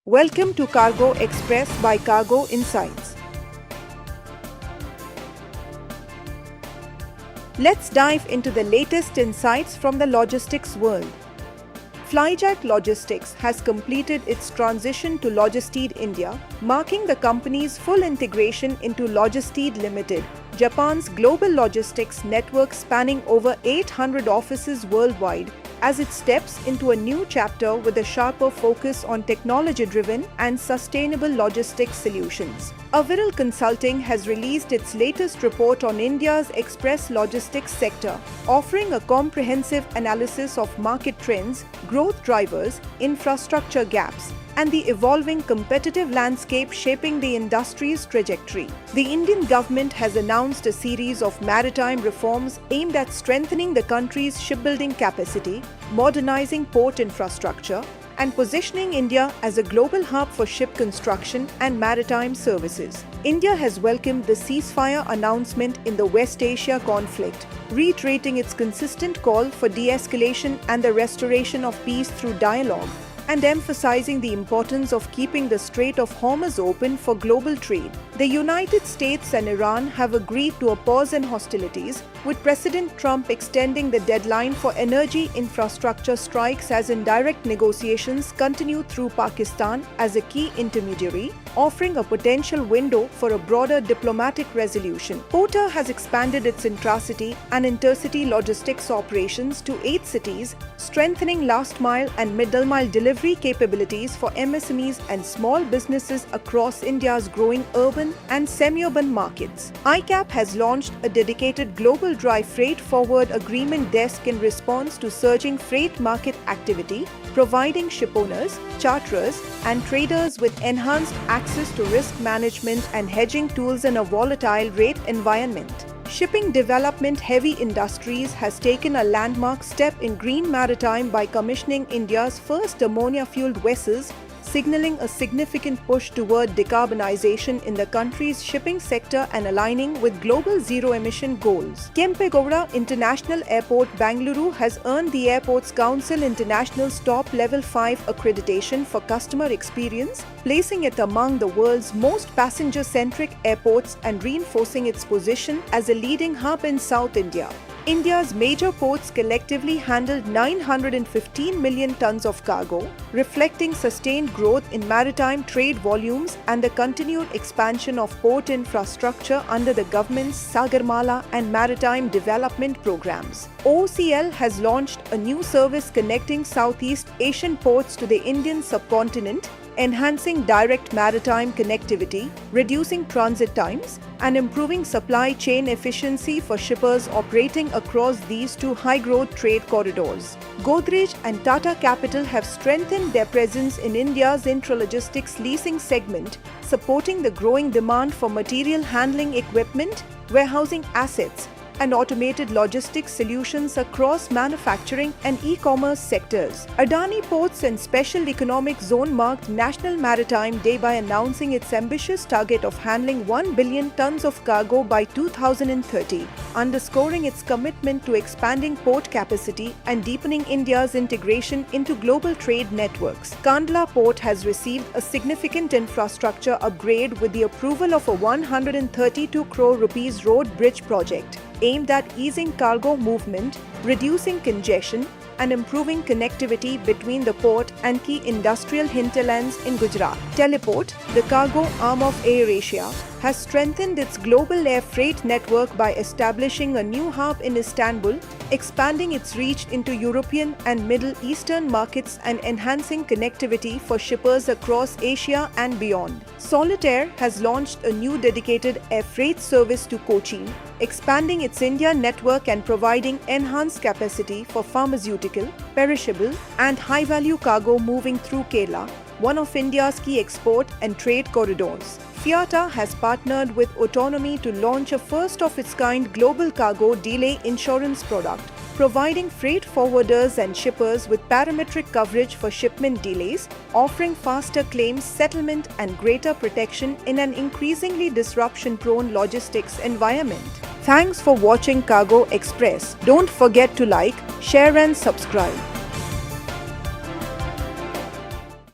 Welcome to Cargo Express by Cargo Insights. Let's dive into the latest insights from the logistics world. Flyjack Logistics has completed its transition to Logisteed India, marking the company's full integration into Logisteed Limited, Japan's global logistics network spanning over 800 offices worldwide, as it steps into a new chapter with a sharper focus on technology-driven and sustainable logistics solutions. Aviral Consulting has released its latest report on India's express logistics sector, offering a comprehensive analysis of market trends, growth drivers, infrastructure gaps, and the evolving competitive landscape shaping the industry's trajectory. The Indian government has announced a series of maritime reforms aimed at strengthening the country's shipbuilding capacity, modernizing port infrastructure, and positioning India as a global hub for ship construction and maritime services. India has welcomed the ceasefire announcement in the West Asia conflict, reiterating its consistent call for de-escalation and the restoration of peace through dialogue, and emphasizing the importance of keeping the Strait of Hormuz open for global trade. The United States and Iran have agreed to a pause in hostilities, with President Trump extending the deadline for energy infrastructure strikes as indirect negotiations continue through Pakistan as a key intermediary, offering a potential window for a broader diplomatic resolution. Porter has expanded its intracity and intercity logistics operations to 8 cities, strengthening last-mile and middle-mile delivery capabilities for MSMEs and small businesses across India's growing urban and semi-urban markets. ICAP has launched a dedicated global dry freight forward agreement desk in response to surging freight market activity, providing shipowners, charterers, and traders with enhanced access to risk management and hedging tools in a volatile rate environment. Shipping Development Heavy Industries has taken a landmark step in green maritime by commissioning India's first ammonia-fueled vessels, signaling a significant push toward decarbonization in the country's shipping sector and aligning with global zero-emission goals. Kempegowda International Airport, Bangalore has earned the Airports Council International's top Level 5 accreditation for customer experience, placing it among the world's most passenger-centric airports and reinforcing its position as a leading hub in South India. India's major ports collectively handled 915 million tons of cargo, reflecting sustained growth in maritime trade volumes and the continued expansion of port infrastructure under the government's Sagarmala and maritime development programs. OOCL has launched a new service connecting Southeast Asian ports to the Indian subcontinent, enhancing direct maritime connectivity, reducing transit times, and improving supply chain efficiency for shippers operating across these two high-growth trade corridors. Godrej and Tata Capital have strengthened their presence in India's intralogistics leasing segment, supporting the growing demand for material handling equipment, warehousing assets, and automated logistics solutions across manufacturing and e-commerce sectors. Adani Ports and Special Economic Zone marked National Maritime Day by announcing its ambitious target of handling 1 billion tons of cargo by 2030, underscoring its commitment to expanding port capacity and deepening India's integration into global trade networks. Kandla Port has received a significant infrastructure upgrade with the approval of a 132 crore rupees road bridge project, aimed at easing cargo movement, reducing congestion, and improving connectivity between the port and key industrial hinterlands in Gujarat. Teleport, the cargo arm of AirAsia, has strengthened its global air freight network by establishing a new hub in Istanbul, expanding its reach into European and Middle Eastern markets and enhancing connectivity for shippers across Asia and beyond. Solitaire has launched a new dedicated air freight service to Cochin, expanding its India network and providing enhanced capacity for pharmaceutical, perishable, and high-value cargo moving through Kerala, one of India's key export and trade corridors. Fiata has partnered with Autonomy to launch a first-of-its-kind global cargo delay insurance product, providing freight forwarders and shippers with parametric coverage for shipment delays, offering faster claims settlement and greater protection in an increasingly disruption-prone logistics environment. Thanks for watching Cargo Express. Don't forget to like, share and subscribe.